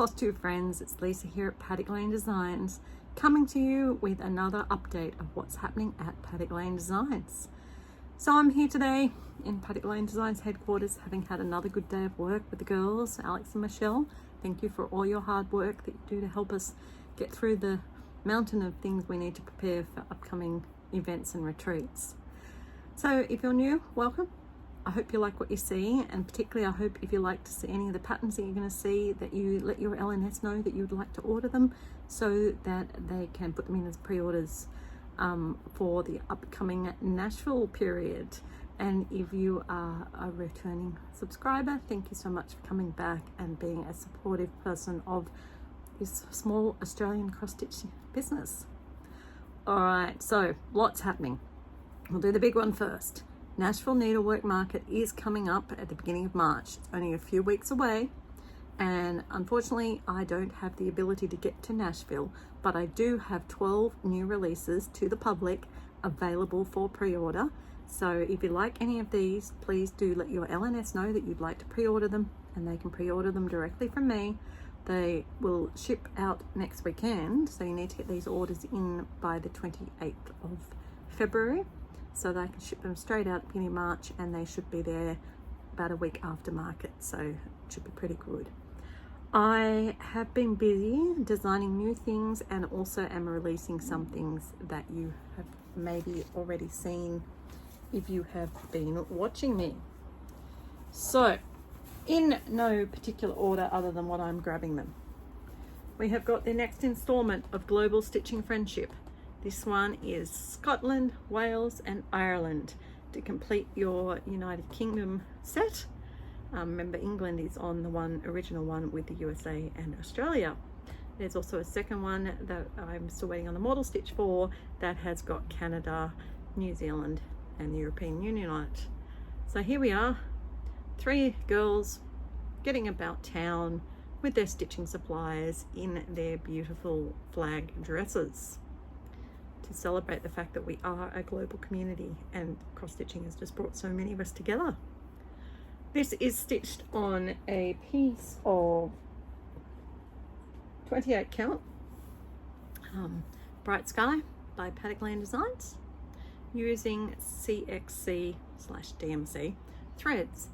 floss tube friends, it's Lisa here at Paddock Lane Designs, coming to you with another update of what's happening at Paddock Lane Designs. So I'm here today in Paddock Lane Designs headquarters, having had another good day of work with the girls, Alex and Michelle. Thank you for all your hard work that you do to help us get through the mountain of things we need to prepare for upcoming events and retreats. So if you're new, welcome. I hope you like what you see, and particularly I hope if you like to see any of the patterns that you're going to see, that you let your LNS know that you would like to order them so that they can put them in as pre-orders for the upcoming Nashville period. And if you are a returning subscriber, thank you so much for coming back and being a supportive person of this small Australian cross-stitch business. All right, so lots happening. We'll do the big one first. Nashville Needlework Market is coming up at the beginning of March. It's only a few weeks away, and unfortunately I don't have the ability to get to Nashville, but I do have 12 new releases to the public available for pre-order. So if you like any of these, please do let your LNS know that you'd like to pre-order them, and they can pre-order them directly from me. They will ship out next weekend, so you need to get these orders in by the 28th of February. So they can ship them straight out at the beginning of March, and they should be there about a week after market, so it should be pretty good. I have been busy designing new things, and also am releasing some things that you have maybe already seen if you have been watching me. So in no particular order other than what I'm grabbing them, we have got the next installment of Global Stitching Friendship. This one is Scotland, Wales and Ireland to complete your United Kingdom set. Remember, England is on the original one with the USA and Australia. There's also a second one that I'm still waiting on the model stitch for that has got Canada, New Zealand and the European Union on it. So here we are, 3 girls getting about town with their stitching supplies in their beautiful flag dresses, to celebrate the fact that we are a global community and cross-stitching has just brought so many of us together. This is stitched on a piece of 28 count Bright Sky by Paddock Lane Designs, using CXC/DMC threads.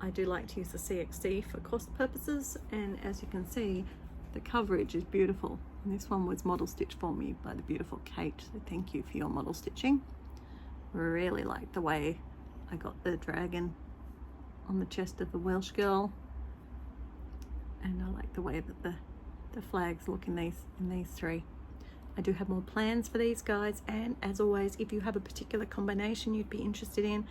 I do like to use the CXC for cost purposes, and as you can see, the coverage is beautiful. And this one was model stitched for me by the beautiful Kate, so thank you for your model stitching. Really like the way I got the dragon on the chest of the Welsh girl, and I like the way that the flags look in these 3. I do have more plans for these guys, and as always, if you have a particular combination you'd be interested in,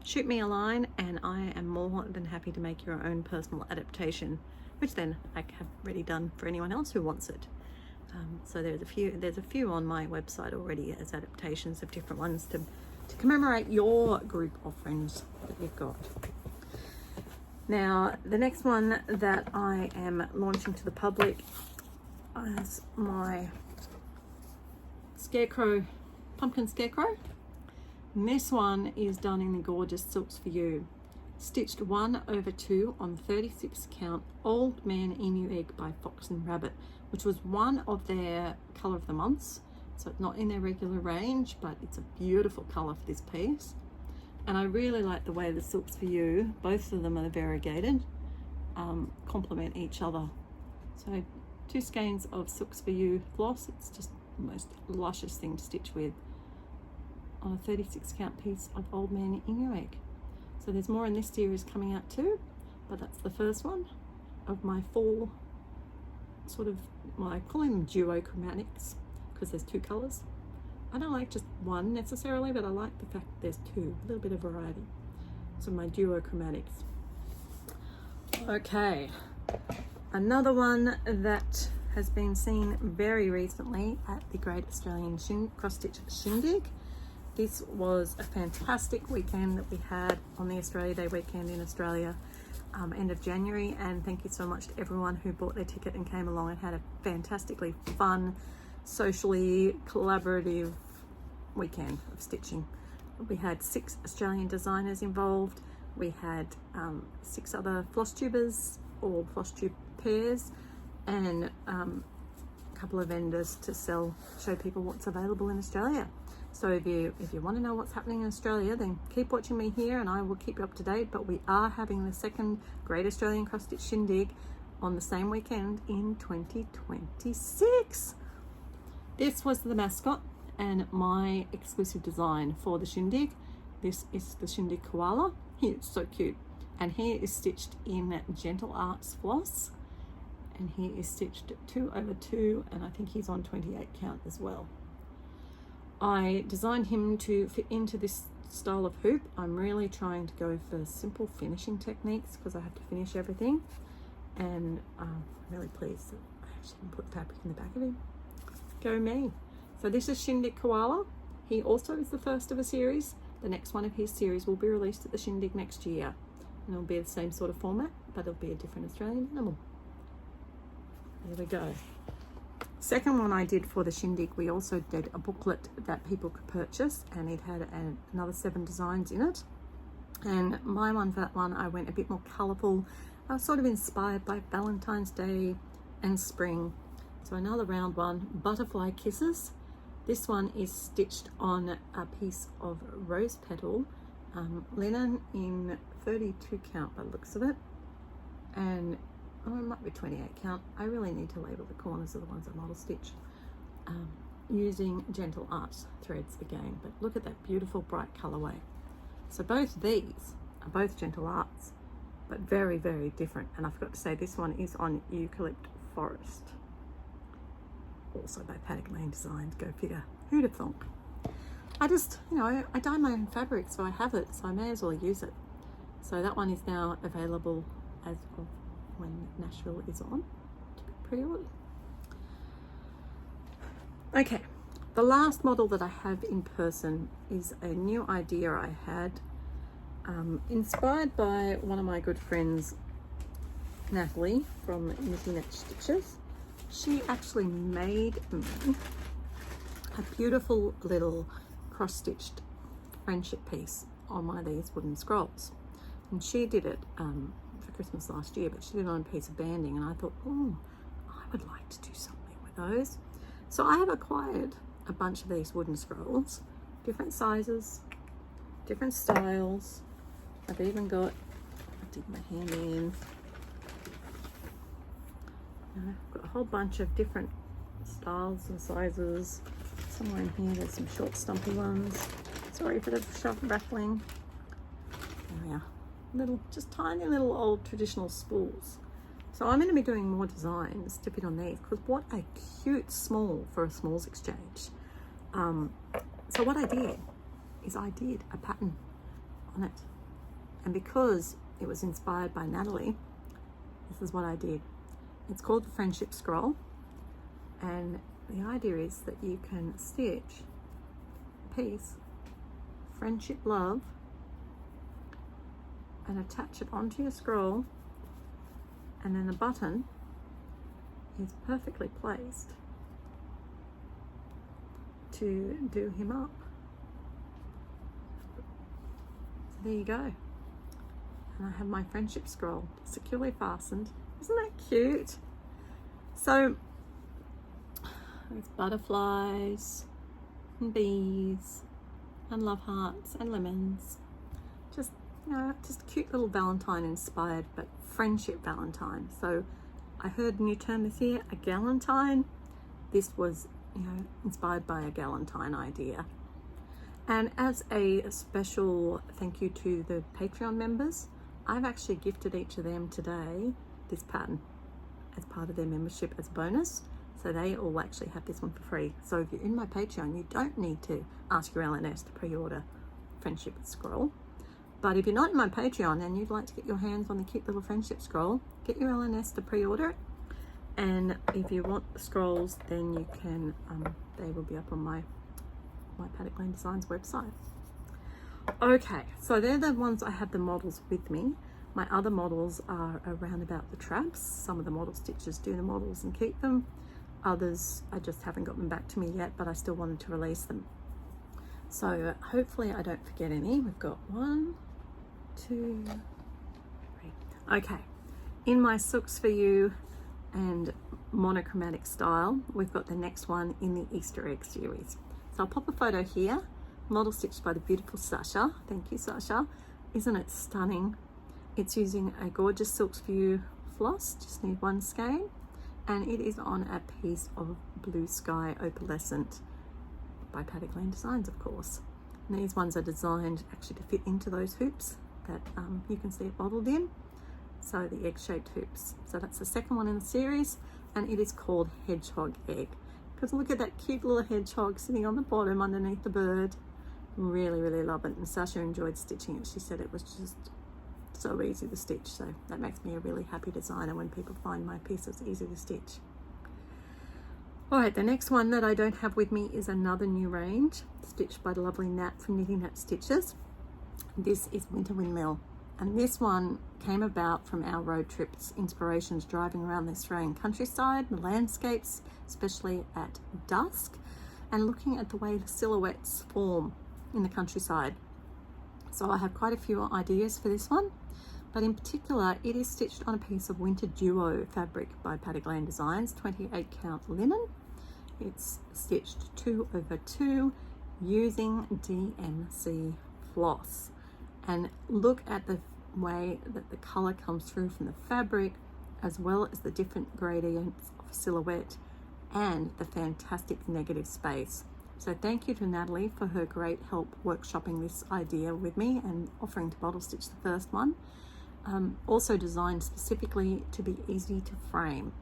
shoot me a line and I am more than happy to make your own personal adaptation, which then I have already done for anyone else who wants it. So there's a few on my website already as adaptations of different ones to commemorate your group of friends that you've got. Now, the next one that I am launching to the public is my pumpkin scarecrow. And this one is done in the gorgeous Silks for You, stitched 1/2 on 36 count Old Man Emu Egg by Fox and Rabbit, which was one of their colour of the months. So it's not in their regular range, but it's a beautiful colour for this piece. And I really like the way the Silks for You, both of them are variegated, complement each other. So 2 skeins of Silks for You floss. It's just the most luscious thing to stitch with on a 36 count piece of Old Man Emu Egg. So there's more in this series coming out too, but that's the first one of my 4 sort of, well, I call them duochromatics because there's 2 colours. I don't like just one necessarily, but I like the fact that there's 2, a little bit of variety. So my duochromatics. Okay, another one that has been seen very recently at the Great Australian Cross Stitch Shindig. This was a fantastic weekend that we had on the Australia Day weekend in Australia, end of January, and thank you so much to everyone who bought their ticket and came along and had a fantastically fun, socially collaborative weekend of stitching. We had 6 Australian designers involved. We had 6 other floss tubers, or floss tube pairs, and a couple of vendors to show people what's available in Australia. So if you want to know what's happening in Australia, then keep watching me here and I will keep you up to date. But we are having the second Great Australian Cross Stitch Shindig on the same weekend in 2026. This was the mascot and my exclusive design for the Shindig. This is the Shindig Koala. He is so cute. And he is stitched in Gentle Arts floss. And he is stitched 2/2, and I think he's on 28 count as well. I designed him to fit into this style of hoop. I'm really trying to go for simple finishing techniques because I have to finish everything. And I'm really pleased that I actually can put fabric in the back of him. Go me. So this is Shindig Koala. He also is the first of a series. The next one of his series will be released at the Shindig next year. And it'll be the same sort of format, but it'll be a different Australian animal. There we go. Second one I did for the Shindig, we also did a booklet that people could purchase, and it had another 7 designs in it. And my one for that one, I went a bit more colourful. I was sort of inspired by Valentine's Day and spring. So another round one, Butterfly Kisses. This one is stitched on a piece of rose petal linen in 32 count by the looks of it. And oh, it might be 28 count. I really need to label the corners of the ones I model stitch using Gentle Arts threads again. But look at that beautiful bright colorway. So both these are both Gentle Arts, but very, very different. And I forgot to say, this one is on Eucalypt Forest, also by PaddockLaneDesigns. Go figure. Who'd have thought? I just, I dye my own fabric, so I have it, so I may as well use it. So that one is now available as of when Nashville is on to be pre-ordered. Okay, the last model that I have in person is a new idea I had, inspired by one of my good friends, Natalie from Knitty Net Stitches. She actually made me a beautiful little cross-stitched friendship piece on one of these wooden scrolls. And she did it for Christmas last year, but she did it on a piece of banding, and I thought, oh, I would like to do something with those. So I have acquired a bunch of these wooden scrolls, different sizes, different styles. I've even got, I'll dig my hand in, I've got a whole bunch of different styles and sizes. Somewhere in here there's some short stumpy ones. Sorry for the sharp rattling. There we are. Just tiny little old traditional spools. So I'm going to be doing more designs to fit on these, because what a cute small for a smalls exchange. So what I did is I did a pattern on it, and because it was inspired by Natalie, this is what I did. It's called the Friendship Scroll, and the idea is that you can stitch a piece, Friendship Love, and attach it onto your scroll, and then the button is perfectly placed to do him up. So there you go. And I have my friendship scroll securely fastened. Isn't that cute? So there's butterflies and bees and love hearts and lemons. Just, just cute little Valentine inspired, but friendship Valentine. So I heard a new term this year, a galentine. This was, inspired by a galentine idea. And as a special thank you to the Patreon members, I've actually gifted each of them today this pattern as part of their membership as a bonus. So they all actually have this one for free. So if you're in my Patreon, you don't need to ask your LNS to pre-order Friendship Scroll. But if you're not in my Patreon and you'd like to get your hands on the cute little Friendship Scroll, get your LNS to pre-order it. And if you want the scrolls, then you can, they will be up on my PaddockLaneDesigns website. Okay, so they're the ones I have the models with me. My other models are around about the traps. Some of the model stitchers do the models and keep them. Others, I just haven't got them back to me yet, but I still wanted to release them. So hopefully I don't forget any. We've got 1, 2, 3. Okay, in my Silks for You and monochromatic style, we've got the next one in the Easter egg series. So I'll pop a photo here, model stitched by the beautiful Sasha. Thank you, Sasha. Isn't it stunning? It's using a gorgeous Silks for You floss, just need one skein, and it is on a piece of Blue Sky Opalescent by PaddockLaneDesigns, of course. And these ones are designed actually to fit into those hoops that you can see it modeled in. So the egg-shaped hoops. So that's the second one in the series, and it is called Hedgehog Egg. Because look at that cute little hedgehog sitting on the bottom underneath the bird. Really, really love it. And Sasha enjoyed stitching it. She said it was just so easy to stitch. So that makes me a really happy designer when people find my pieces easy to stitch. All right, the next one that I don't have with me is another new range, stitched by the lovely Nat from Knitting Nat Stitches. This is Winter Windmill, and this one came about from our road trips, inspirations driving around the Australian countryside, the landscapes, especially at dusk, and looking at the way the silhouettes form in the countryside. So I have quite a few ideas for this one, but in particular, it is stitched on a piece of Winter Duo fabric by PaddockLaneDesigns, 28 count linen. It's stitched 2/2 using DMC floss. And look at the way that the color comes through from the fabric, as well as the different gradients of silhouette and the fantastic negative space. So thank you to Natalie for her great help workshopping this idea with me and offering to bottle stitch the first one. Also designed specifically to be easy to frame.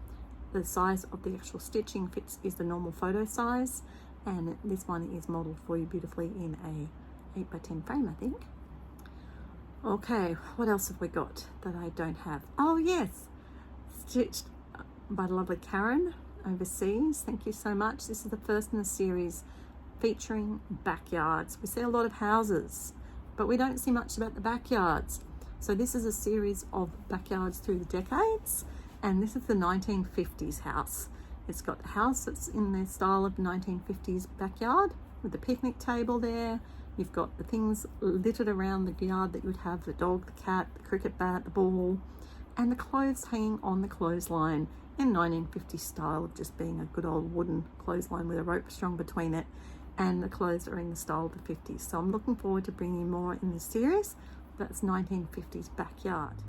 The size of the actual stitching fits is the normal photo size, and this one is modeled for you beautifully in a 8x10 frame, I think. Okay, what else have we got that I don't have? Oh yes, stitched by the lovely Karen overseas. Thank you so much. This is the first in the series featuring backyards. We see a lot of houses, but we don't see much about the backyards. So this is a series of backyards through the decades, and this is the 1950s house. It's got the house that's in the style of 1950s backyard with the picnic table there. You've got the things littered around the yard that you would have, the dog, the cat, the cricket bat, the ball, and the clothes hanging on the clothesline in 1950s style of just being a good old wooden clothesline with a rope strung between it, and the clothes are in the style of the 50s. So I'm looking forward to bringing more in this series. That's 1950s backyard.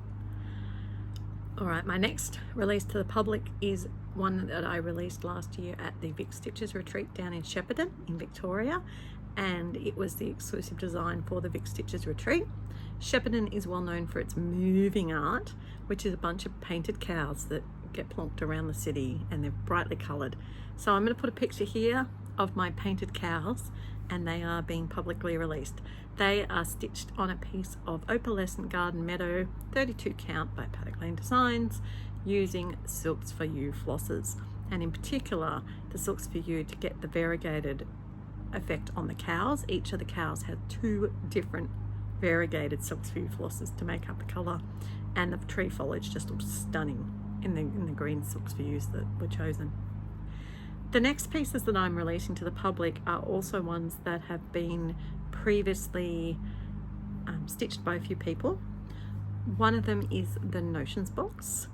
All right, my next release to the public is one that I released last year at the Vic Stitches retreat down in Shepparton in Victoria, and it was the exclusive design for the Vic Stitches retreat. Shepparton is well known for its moving art, which is a bunch of painted cows that get plonked around the city, and they're brightly coloured. So I'm going to put a picture here of my painted cows, and they are being publicly released. They are stitched on a piece of Opalescent Garden Meadow 32 count by PaddockLaneDesigns using Silks for You flosses, and in particular the Silks for You to get the variegated effect on the cows. Each of the cows has 2 different variegated Silks for You flosses to make up the colour, and the tree foliage just looks stunning in the green Silks for Yous that were chosen. The next pieces that I'm releasing to the public are also ones that have been previously stitched by a few people. One of them is the Notions box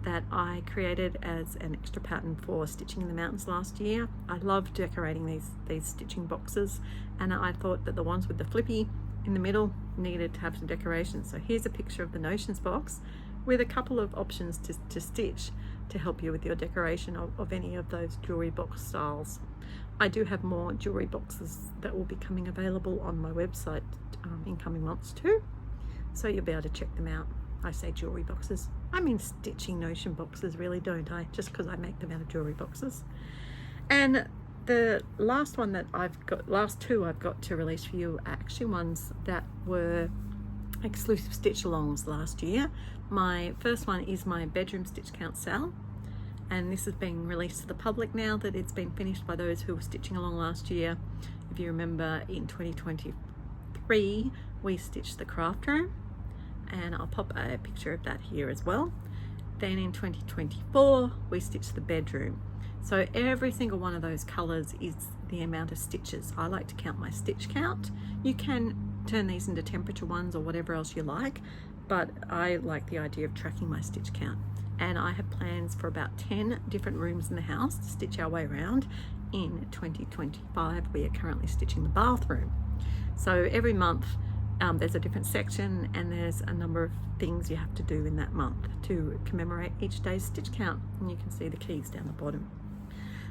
that I created as an extra pattern for Stitching in the Mountains last year. I love decorating these stitching boxes, and I thought that the ones with the flippy in the middle needed to have some decoration. So here's a picture of the Notions box with a couple of options to stitch to help you with your decoration of any of those jewelry box styles. I do have more jewelry boxes that will be coming available on my website in coming months too, so you'll be able to check them out. I say jewelry boxes, I mean stitching Notion boxes, really, don't I? Just because I make them out of jewelry boxes. And the last one that last two I've got to release for you are actually ones that were exclusive stitch alongs last year. My first one is my bedroom stitch count cell, and this is being released to the public now that it's been finished by those who were stitching along last year. If you remember, in 2023 we stitched the craft room, and I'll pop a picture of that here as well. Then in 2024 we stitched the bedroom. So every single one of those colors is the amount of stitches. I like to count my stitch count. You can turn these into temperature ones or whatever else you like, but I like the idea of tracking my stitch count. And I have plans for about 10 different rooms in the house to stitch our way around. In 2025, we are currently stitching the bathroom. So every month there's a different section, and there's a number of things you have to do in that month to commemorate each day's stitch count. And you can see the keys down the bottom.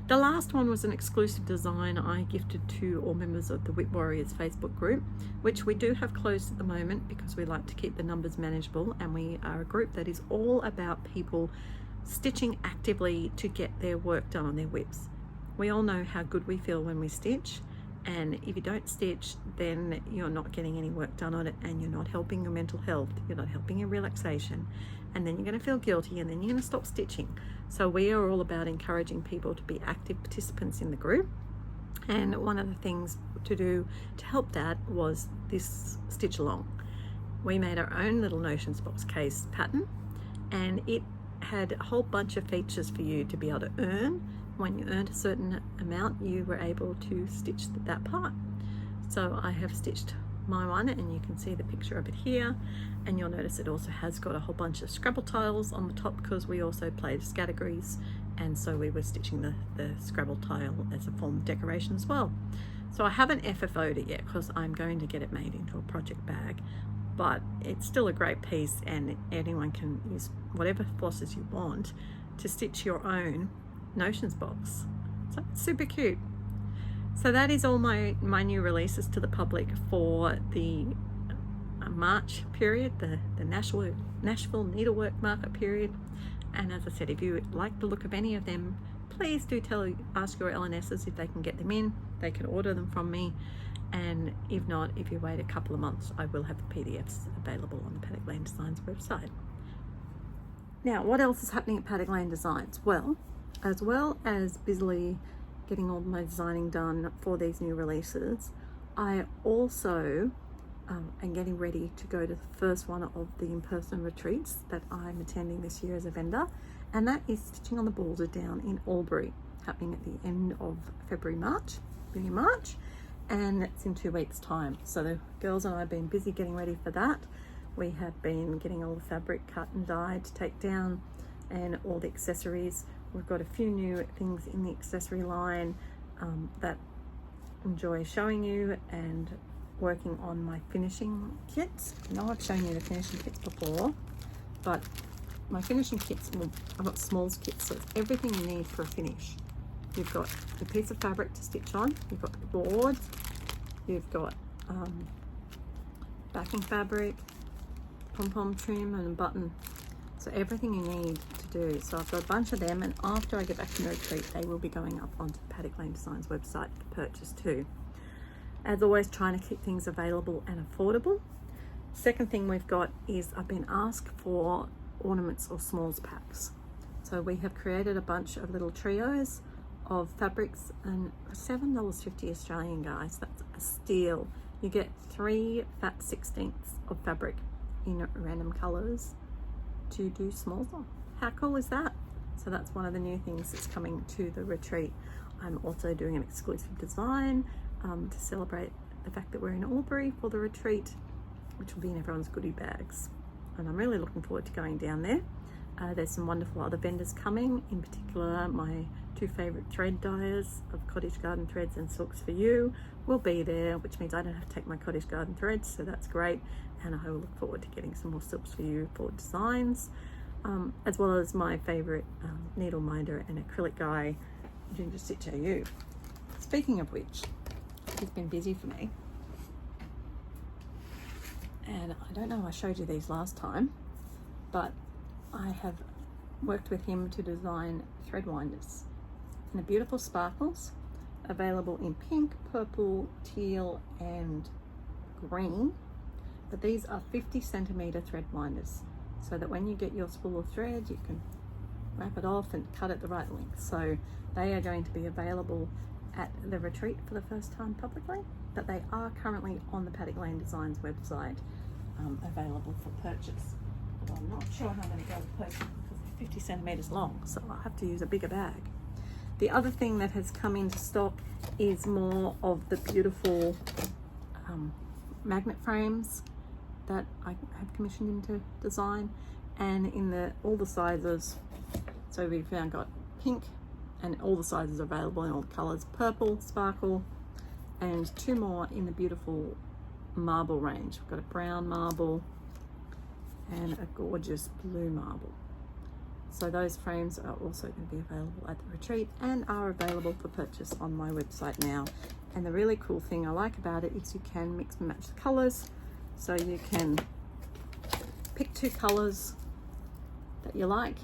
The last one was an exclusive design I gifted to all members of the Whip Warriors Facebook group, which we do have closed at the moment because we like to keep the numbers manageable, and we are a group that is all about people stitching actively to get their work done on their whips. We all know how good we feel when we stitch, and if you don't stitch, then you're not getting any work done on it, and you're not helping your mental health, you're not helping your relaxation, and then you're going to feel guilty, and then you're going to stop stitching. So we are all about encouraging people to be active participants in the group. And one of the things to do to help that was this stitch along. We made our own little Notions box case pattern, and it had a whole bunch of features for you to be able to earn. When you earned a certain amount, you were able to stitch that part. So I have stitched my one, and you can see the picture of it here, and you'll notice it also has got a whole bunch of Scrabble tiles on the top because we also played categories, and so we were stitching the Scrabble tile as a form of decoration as well. So I haven't FFO'd it yet because I'm going to get it made into a project bag, but it's still a great piece, and anyone can use whatever flosses you want to stitch your own Notions box. So it's super cute. So that is all my new releases to the public for the March period, the Nashville Needlework Market period. And as I said, if you like the look of any of them, please do ask your LNSs if they can get them in. They can order them from me. And if not, if you wait a couple of months, I will have the PDFs available on the Paddock Lane Designs website. Now, what else is happening at Paddock Lane Designs? Well as busily getting all my designing done for these new releases, I also am getting ready to go to the first one of the in-person retreats that I'm attending this year as a vendor, and that is Stitching on the Border down in Albury, happening at the end of beginning of March, and it's in 2 weeks' time. So the girls and I have been busy getting ready for that. We have been getting all the fabric cut and dyed to take down, and all the accessories. We've got a few new things in the accessory line that enjoy showing you, and working on my finishing kits. I know I've shown you the finishing kits before, but my finishing kits, I've got smalls kits, so it's everything you need for a finish. You've got the piece of fabric to stitch on, you've got the board, you've got backing fabric, pom-pom trim, and a button. So everything you need to do. So I've got a bunch of them, and after I get back from the retreat, they will be going up onto the Paddock Lane Designs website to purchase too. As always, trying to keep things available and affordable. Second thing we've got is I've been asked for ornaments or smalls packs. So we have created a bunch of little trios of fabrics, and $7.50 Australian, guys. That's a steal. You get 3 fat 16ths of fabric in random colors to do smalls on. How cool is that? So that's one of the new things that's coming to the retreat. I'm also doing an exclusive design to celebrate the fact that we're in Albury for the retreat, which will be in everyone's goodie bags. And I'm really looking forward to going down there. There's some wonderful other vendors coming, in particular my 2 favorite thread dyers of Cottage Garden Threads and Silks for You will be there, which means I don't have to take my Cottage Garden threads, so that's great. And I will look forward to getting some more Silks for You for designs, as well as my favorite needle minder and acrylic guy, Ginger Stitch AU. Speaking of which, he's been busy for me, and I don't know if I showed you these last time, but I have worked with him to design thread winders in the beautiful sparkles, available in pink, purple, teal, and green. But these are 50 centimeter thread winders, so that when you get your spool of thread, you can wrap it off and cut it the right length. So they are going to be available at the retreat for the first time publicly, but they are currently on the Paddock Lane Designs website, available for purchase. But I'm not sure how I'm going to go with purchase because they're 50 centimeters long, so I'll have to use a bigger bag. The other thing that has come into stock is more of the beautiful magnet frames that I have commissioned into design, and in all the sizes. So we've now got pink, and all the sizes are available in all the colors: purple, sparkle, and 2 more in the beautiful marble range. We've got a brown marble and a gorgeous blue marble. So those frames are also going to be available at the retreat and are available for purchase on my website now. And the really cool thing I like about it is you can mix and match the colors. So you can pick 2 colors that you like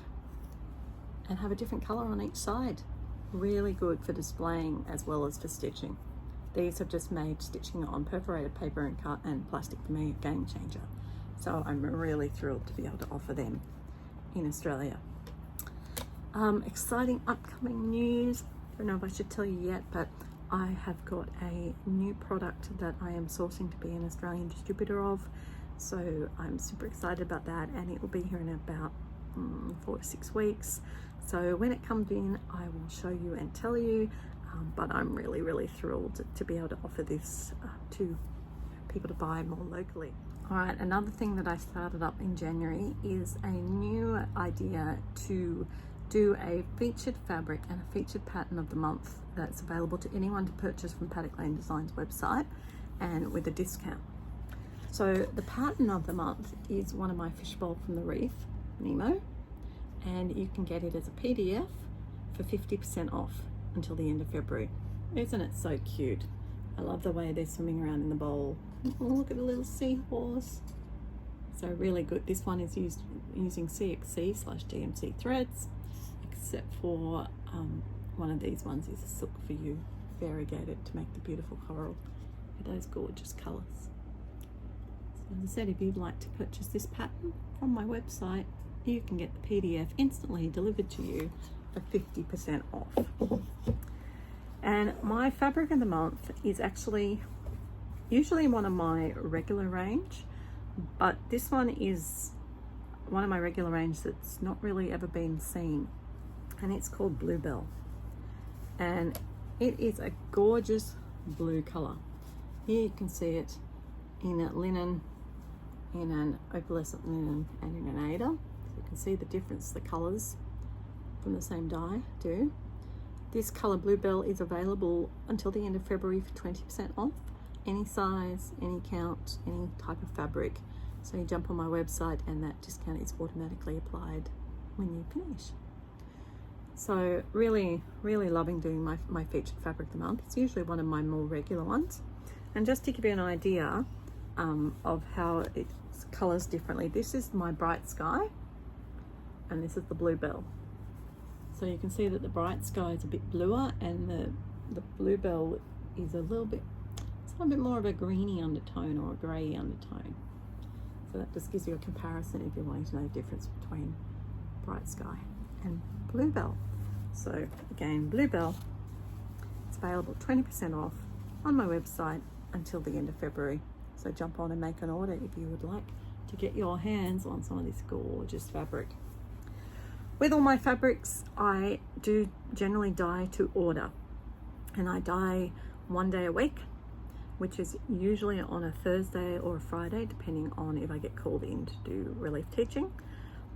and have a different color on each side. Really good for displaying as well as for stitching. These have just made stitching on perforated paper and plastic for me a game changer. So I'm really thrilled to be able to offer them in Australia. Exciting upcoming news. I don't know if I should tell you yet, but I have got a new product that I am sourcing to be an Australian distributor of. So I'm super excited about that, and it will be here in about 4 to 6 weeks. So when it comes in, I will show you and tell you, but I'm really thrilled to be able to offer this to people to buy more locally. All right, another thing that I started up in January is a new idea to do a featured fabric and a featured pattern of the month that's available to anyone to purchase from Paddock Lane Designs website, and with a discount. So the pattern of the month is one of my fishbowl from the reef, Nemo, and you can get it as a PDF for 50% off until the end of February. Isn't it so cute? I love the way they're swimming around in the bowl. Oh, look at the little seahorse. So really good. This one is using CXC/DMC threads, except for one of these ones is a silk for you, variegated to make the beautiful coral with those gorgeous colors. So as I said, if you'd like to purchase this pattern from my website, you can get the PDF instantly delivered to you for 50% off. And my fabric of the month is actually usually one of my regular range, but this one is one of my regular range that's not really ever been seen, and it's called Bluebell, and it is a gorgeous blue color. Here you can see it in a linen, in an opalescent linen, and in an Aida. So you can see the difference the colors from the same dye do. This color Bluebell is available until the end of February for 20% off. Any size, any count, any type of fabric. So you jump on my website and that discount is automatically applied when you finish. So really loving doing my featured fabric of the month. It's usually one of my more regular ones. And just to give you an idea of how it colors differently, this is my Bright Sky and this is the Bluebell. So you can see that the Bright Sky is a bit bluer, and the Bluebell is a little bit more of a greeny undertone or a grey undertone. So that just gives you a comparison if you're wanting to know the difference between Bright Sky and Bluebell. So again, Bluebell, it's available 20% off on my website until the end of February. So jump on and make an order if you would like to get your hands on some of this gorgeous fabric. With all my fabrics, I do generally dye to order, and I dye 1 day a week, which is usually on a Thursday or a Friday, depending on if I get called in to do relief teaching.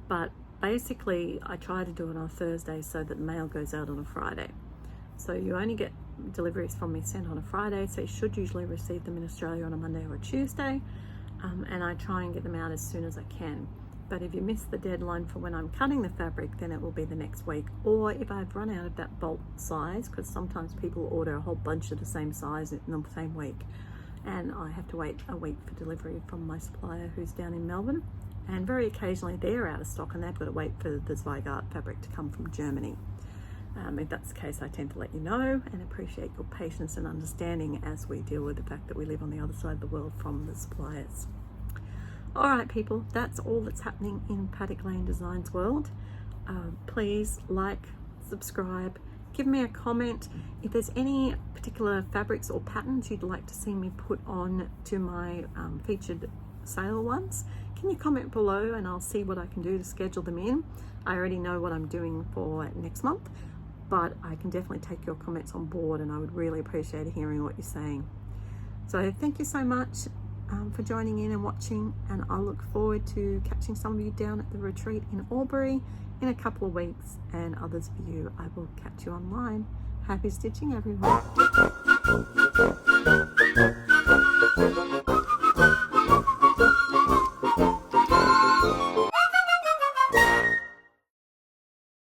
But basically, I try to do it on a Thursday so that the mail goes out on a Friday. So you only get deliveries from me sent on a Friday, so you should usually receive them in Australia on a Monday or a Tuesday, and I try and get them out as soon as I can. But if you miss the deadline for when I'm cutting the fabric, then it will be the next week. Or if I've run out of that bulk size, because sometimes people order a whole bunch of the same size in the same week, and I have to wait a week for delivery from my supplier who's down in Melbourne. And very occasionally they're out of stock and they've got to wait for the Zweigart fabric to come from Germany. If that's the case, I tend to let you know and appreciate your patience and understanding as we deal with the fact that we live on the other side of the world from the suppliers. All right, people, that's all that's happening in Paddock Lane Designs world. Please like, subscribe, give me a comment. If there's any particular fabrics or patterns you'd like to see me put on to my featured sale ones, can you comment below and I'll see what I can do to schedule them in. I already know what I'm doing for next month, but I can definitely take your comments on board, and I would really appreciate hearing what you're saying. So thank you so much. for joining in and watching, and I look forward to catching some of you down at the retreat in Albury in a couple of weeks, and others of you I will catch you online. Happy stitching, everyone.